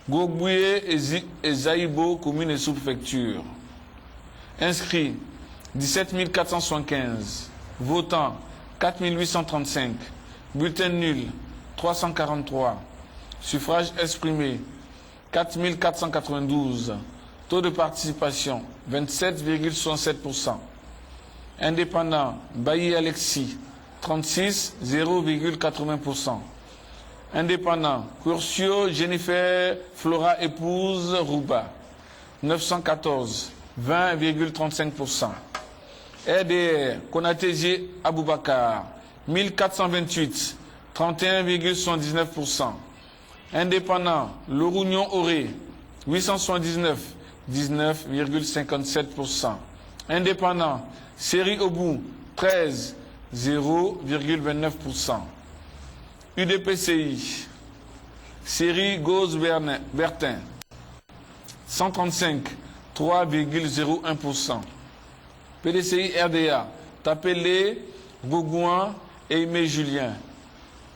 Gogbouye et Zaïbo, commune et sous-préfecture. Inscrits 17 475. Votants 4 835. Bulletin nul 343. Suffrage exprimé 4 492. Taux de participation 27,67%. Indépendant Bailly Alexis 36 0,80%. Indépendant Curcio Jennifer Flora épouse Rouba 914 20,35%. RDR Konatézié Aboubakar 1428 31,79%. Indépendant Lorounion Auré 879 19,57%. Indépendant Série Obou 13 0,29%. UDPCI Série Gauze Bertin 135 3,01%. PDCI RDA Tapélé Bougouin et Aimé Julien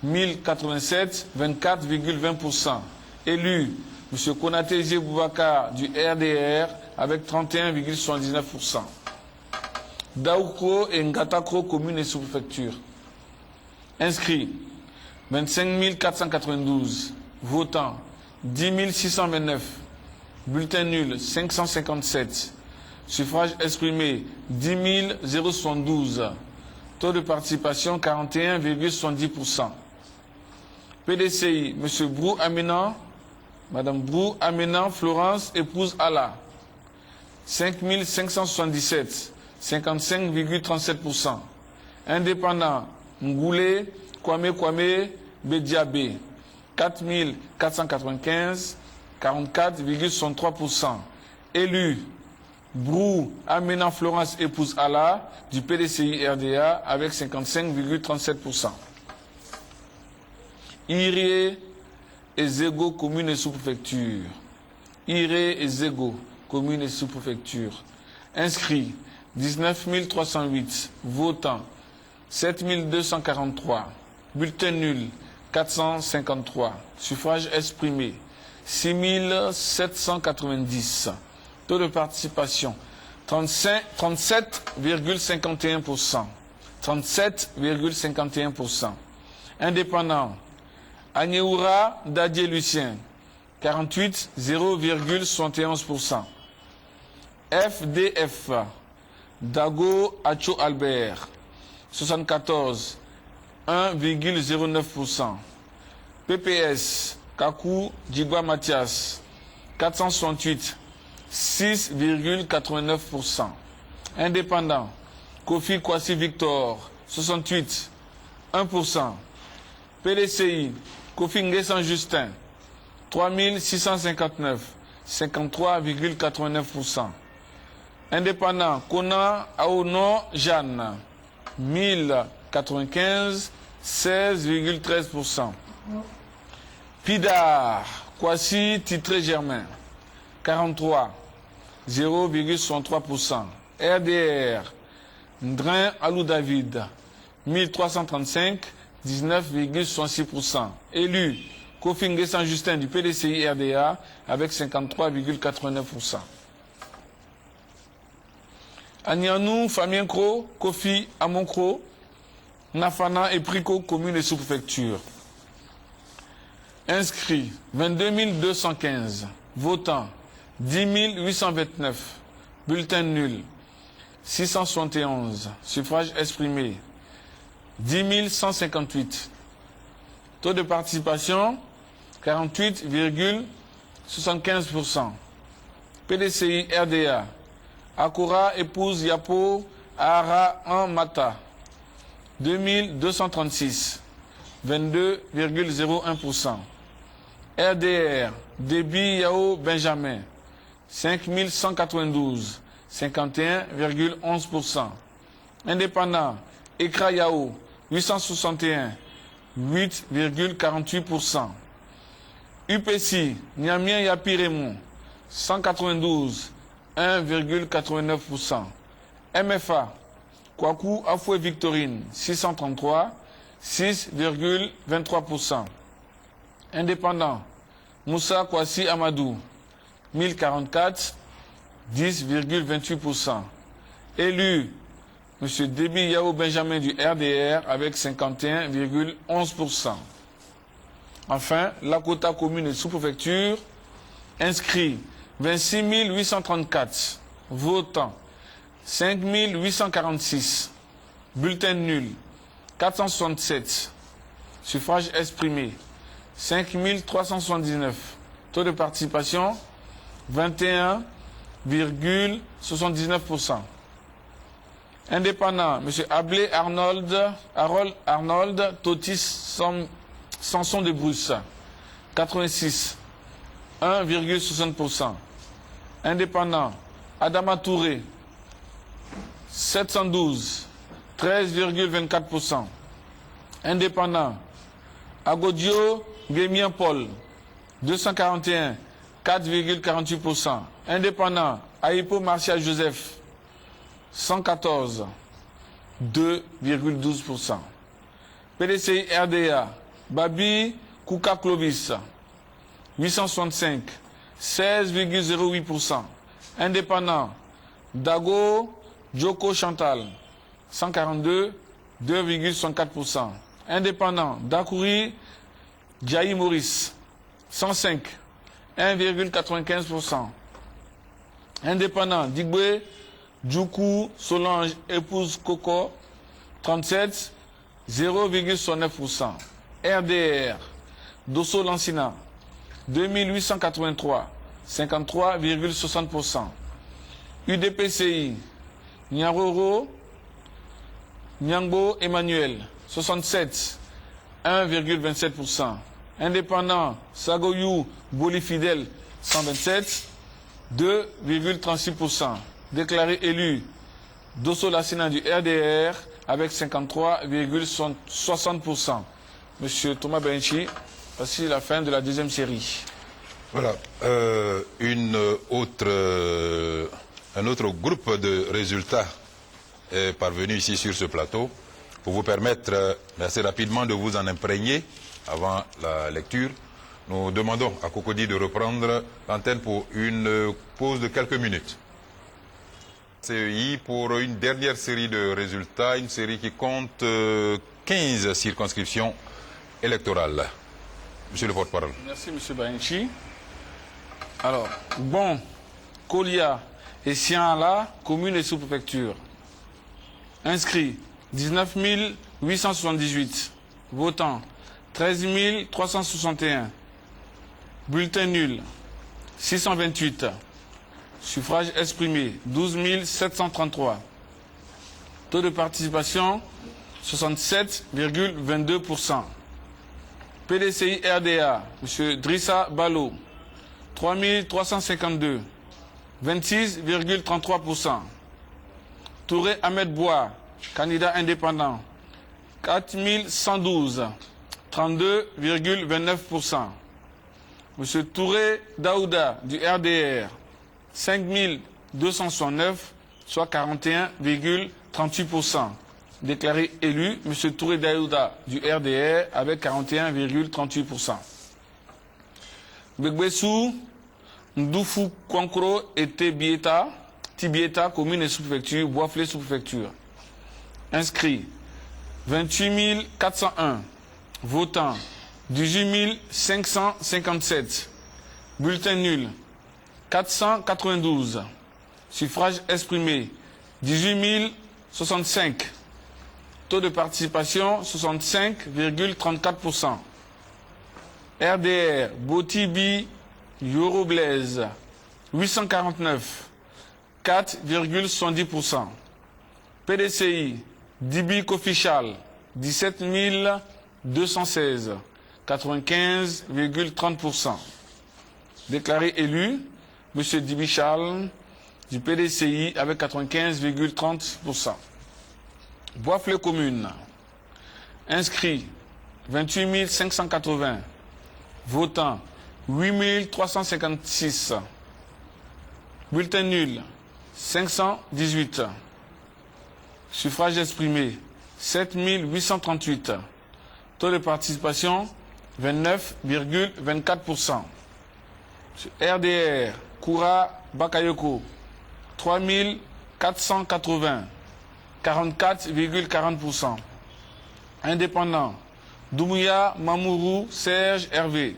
1087 24,20%. Élu M. Konaté Boubacar du RDR avec 31,79%. Daoukro et Ngatakro, commune et sous-préfecture. Inscrits 25 492. Votants 10 629. Bulletin nul 557. Suffrage exprimé 10 072. Taux de participation 41,70%. PDCI, M. Brou Aminan, Mme Brou Aminan Florence, épouse Allah, 5 577, 55,37%. Indépendant, Ngoulé, Kwame Bediabé, 4 495, 44,63%. Élu, Brou Aminan Florence, épouse Allah, du PDCI RDA, avec 55,37%. Iré et Zégo, commune et sous-préfecture. Iré et Zégo, commune et sous-préfecture. Inscrits 19 308. Votants 7 243. Bulletin nul 453. Suffrage exprimé 6 790. Taux de participation 37,51%. 37,51%. Indépendant Agnéoura Dadier Lucien 48 0,71%. FDF Dago Acho Albert 74 1,09%. PPS Kakou Djigba Mathias 468 6,89%. Indépendant Kofi Kwasi Victor 68 1%. PDCI Kofi Nguessan Justin 3659 53,89%. Indépendant Kona Aono Jeanne 1095 16,13%. Pidar Kwasi Titré Germain 43 0,63%. RDR Ndrin Alou David 1335 19,66%. Élu Kofi Nguessan Justin du PDCI RDA avec 53,89%. Agnanou Famienkro, Kofi Amonkro, Nafana et Prico, commune et sous-préfecture. Inscrits 22 215. Votants 10 829. Bulletin nul 671. Suffrage exprimé 10 158. Taux de participation 48,75%. PDCI RDA Akura épouse Yapo Ara en Mata 2236 22,01%. RDR Déby Yao Benjamin 5192 51,11%. Indépendant Ekra Yao 861 8,48%. UPC Niamien Yapi Raymond 192 1,89%. MFA Kwaku Afoué Victorine 633 6,23%. Indépendant Moussa Kwasi Amadou, 1044, 10,28%. Élu, M. Déby Yao Benjamin du RDR avec 51,11%. Enfin, Lakota commune et sous-préfecture, inscrit 26 834, votants 5 846, bulletins nuls 467, suffrages exprimés 5 379, taux de participation 21,79%. Indépendant, M. Ablé Harold Arnold Totis Samson de Bruce, 86, 1,60%. Indépendant, Adama Touré, 712, 13,24%. Indépendant, Agodio Guémien Paul, 241, 4,48%. Indépendant, Aipo Martial Joseph, 114, 2,12%. PDCI RDA, Babi Kouka Clovis, 865, 16,08%. Indépendant, Dago Djoko Chantal, 142, 2,64%. Indépendant, Dakouri Djaï Maurice, 105, 1,95%. Indépendant, Digwe Djoukou Solange épouse Coco, 37, 0,69%. RDR, Dosso Lancina, 2883, 53,60%. UDPCI, Nyaroro, Nyangbo Emmanuel, 67, 1,27%. Indépendant, Sagoyou Bolifidel, 127, 2,36%. Déclaré élu, Dosso Lancina du RDR avec 53,60%. Monsieur Thomas Benchi, voici la fin de la deuxième série. Voilà, un autre groupe de résultats est parvenu ici sur ce plateau pour vous permettre assez rapidement de vous en imprégner avant la lecture. Nous demandons à Cocody de reprendre l'antenne pour une pause de quelques minutes. CEI pour une dernière série de résultats, une série qui compte 15 circonscriptions électorales. Monsieur le porte-parole. Merci, monsieur Benchi. Alors, Bon, Kolia et Sianla, communes et sous-préfecture. Inscrits, 19 878. Votants, 13 361. Bulletins nuls, 628. Suffrages exprimés, 12 733. Taux de participation, 67,22%. PDCI RDA, M. Drissa Balo, 3352, 26,33%. Touré Ahmed Bois, candidat indépendant, 4112, 32,29%. M. Touré Daouda du RDR, 5269, soit 41,38%. Déclaré élu, M. Touré Daouda du RDR avec 41,38%. Begbesu, Ndoufu Kwankro et Tibieta, commune et sous-préfecture, Boisflé sous-préfecture. Inscrit 28 401. Votants 18 557. Bulletins nuls 492. Suffrages exprimés 18 065. Taux de participation 65,34%. RDR, Botibi, Yoroblaise, 849, 4,70%. PDCI, Dibi Cofichal, 17 216, 95,30%. Déclaré élu, M. Dibi Charles, du PDCI, avec 95,30%. Boisflé commune, inscrit 28 580, votant 8 356, bulletin nul 518, suffrage exprimé 7 838, taux de participation 29,24%. RDR, Koura Bakayoko, 3480, 44,40%. Indépendant, Doumouya Mamourou Serge Hervé,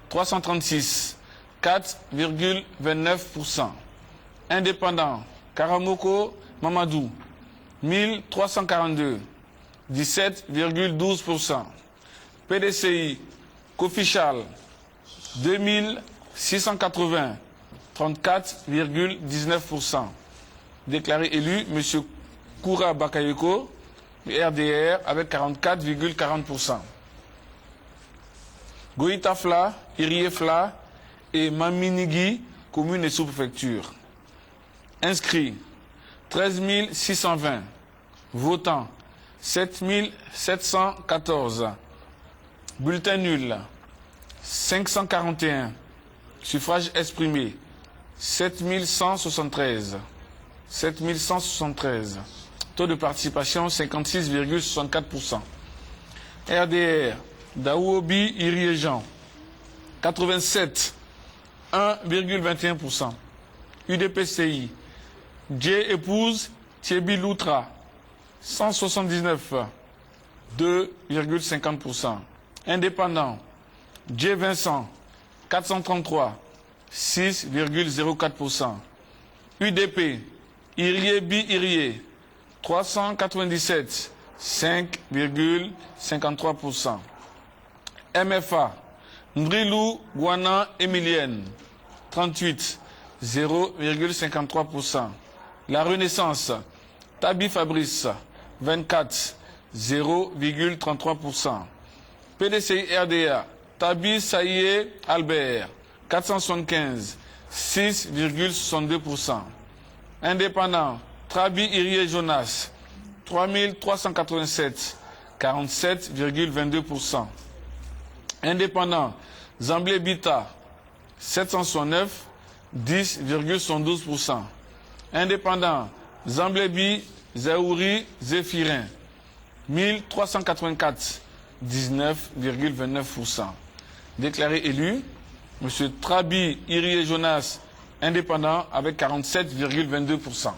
336, 4,29%. Indépendant, Karamoko Mamadou, 1342, 17,12%. PDCI, Kofichal, 2680, 34,19%. Déclaré élu, M. Koura Bakayoko, RDR, avec 44,40%. Goïtafla, Iriefla et Maminigi, commune et sous-préfecture. Inscrits, 13 620. Votants, 7 714. Bulletin nul, 541. Suffrage exprimé, 7 173. 7 173. Taux de participation, 56,64%. RDR, Daouobi Iriejan, 87, 1,21%. UDPCI, Dje épouse Thiebi Loutra, 179, 2,50%. Indépendant, Dje Vincent, 433, 6,04%. UDP, Iriebi Irie, 397, 5,53%. MFA, Ndrilou Gouana Emilienne, 38, 0,53%. La Renaissance, Tabi Fabrice, 24, 0,33%. PDCI RDA, Tabi Saïe Albert, 475, 6,62%. Indépendant, Trabi Irie Jonas, 3387, 47,22%. Indépendant, Zamblé Bita, 769, 10,12%. Indépendant, Zamblébi Zaouri Zéphirin, 1384, 19,29%. Déclaré élu, M. Trabi Irie Jonas, indépendant, avec 47,22%.